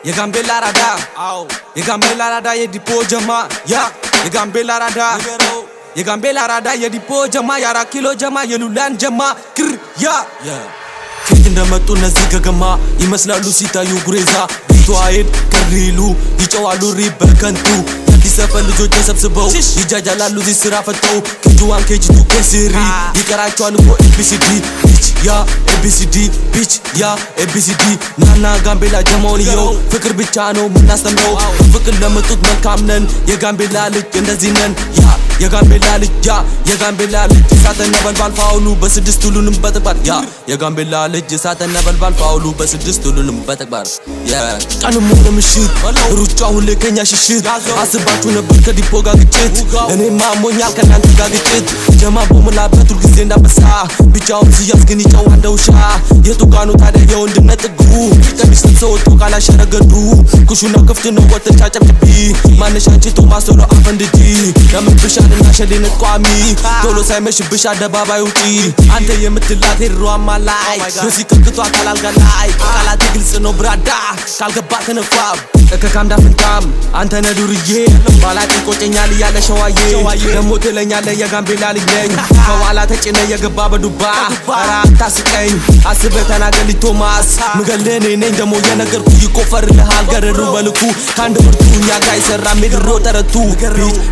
የጋምቤላ ራዳ የጋምቤላ ራዳ የዲፖ ጀማ የጋምቤላ ራዳ የጋምቤላ ራዳ የዲፖ ጀማ የ4 ኪሎ ጀማ የሉላን ጀማ ከየት እንደመጡ እነዚህ ገገማ ይመስላሉ ሲታዩ ጉሬዛ ቢቷይድ ከሪሉ ይጨዋሉ ሪብ በከንቱ አዲስ ሰፈር ልጆች ተሰብስበው ይጃጃላሉ እዚህ ስራ ፈተው ከጁዋን ከጂቱ ከስሪ ይቀራቸዋል እኮ ኤቢሲዲ ቢች ኤቢሲዲ ቢች ኤቢሲዲ ናና ጋምቤላ ጀማውልየው ፍቅር ብቻ ነው ምናስተምረው ፍቅር ለመጡት መልካም ነን የጋምቤላ ልጅ እንደዚህ ነን የጋምቤላ ልጅ የጋምቤላ ልጅ እሳተ ነበልባል ፋውሉ በስድስት ሁሉንም በተግባር የጋምቤላ ልጅ እሳተ ነበልባል ፋውሉ በስድስት ሁሉንም በተግባር ቀኑ ሙሉ ምሽት ሩጫ ሁሌ ከኛ ሽሽት አስባችሁ ነበር ከዲፖ ጋር ግጭት እኔማ አሞኛል ከናንተ ጋር ግጭት ጀማ ቦምላበት ሁሉ ጊዜ እንዳበሳ ብቻውን ሲያዝ ግን ይጫው እንደ ውሻ የቱ ጋር ነው ታዲያ የወንድነት ጥጉ ቀሚስ ለብሰው ወጥቶ ካላሸረገዱ ኩሹና ክፍት ነው ወጥተሽ አጨብጭቢ ማነሽ አንቺ ቶማስ ቶሎ አፈንድጂ ለምብሻልና ሸሌነት ቋሚ ቶሎ ሳይመሽብሽ አደባባይ ውጪ አንተ የምትላት ሄሮማ ላይ በሲቅቅቷ ካላልጋ ላይ ቃላት ግልጽ ነው ብራዳ ካልገባ ተነፋ ከካምዳ ፍንታም አንተ ነዱርዬ ባላቂ ቆጨኛል ያለ ሸዋዬ ደሞ ትለኛለ የጋምቤላ ልጅ ነኝ ከኋላ ተጭነ የገባ በዱባ አራ ታስቀኝ አስበ ተናገር ቶማስ ምገልኔ ነኝ ደሞ የነገርኩ ይቆፈርልሃል ገረሩ በልኩ ካንድ ብርቱኛ ጋር ይሰራ ምድሮ ተረቱ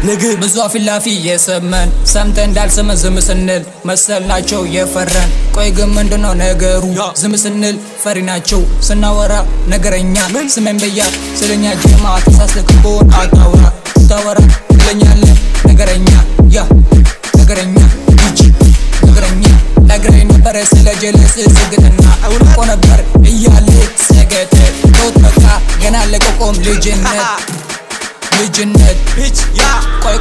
ንግ ብዙ አፍላፊ የሰመን ሰምተ እንዳልሰመ ዝም ስንል መሰልናቸው የፈረን ቆይ ግን ምንድነው ነገሩ ዝም ስንል ፈሪ ናቸው ስናወራ ነገረኛ ስመን በያ ስለኛ ጀማ ተሳስተክቦን አታውራ ታወራ ለኛለ ነገረኛ ነገረኛ ነገረኛ ነገረኛ ነበር ስለ ጀለስ ዝግትና እኮ ነበር እያለ ሰገተ ቶት በቃ ገና ለቆቆም ልጅነት ቆይ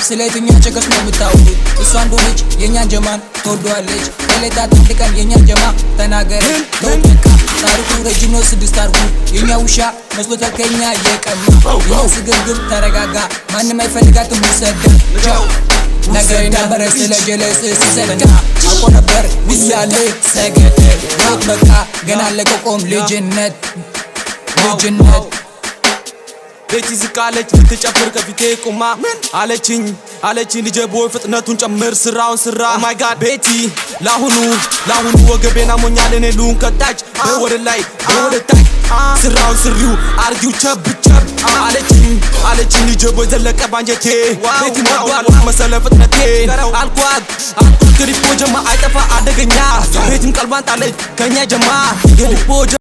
ስለትኛ ቸከስ ነው የምታውቁት እሷ እንደሆነች የኛን ጀማን ተወዷለች ከሌታት አንድ ቀን የኛን ጀማ ተናገረ ተውበቃ ታሪኩ ረጅም ነው 6 አርጉ የኛ ውሻ መስሎታል ከኛ የቀማ የኛው ስግብግብ ተረጋጋ ማንም አይፈልጋትም ወሰደ ነገር ነበር ስለ ጀለስ ሲሰለና አቆ ነበር ብያለ ሰገደ ሞት በቃ ገና ለቆቆም ልጅነት ቤቲ ዝቃለች ልትጨፍር ከፊቴ ቁማ አለችኝ ልጄ ቦይ ፍጥነቱን ጨምር ስራውን ስራ ኦ ማይ ጋድ ቤቲ ላሁኑ ወገቤና ሞኛል እኔ ሉን ከታች በወደ ላይ በወደ ታች ስራውን ስሪው አርጊው ቸብ አለችኝ ልጄ ቦይ ዘለቀ ባንጀቴ ቤቲ ሞዷል መሰለ ፍጥነቴ አልኳት ከዲፖ ጀማ አይጠፋ አደገኛ ቤቲም ቀልባን ጣለች ከኛ ጀማ የዲፖ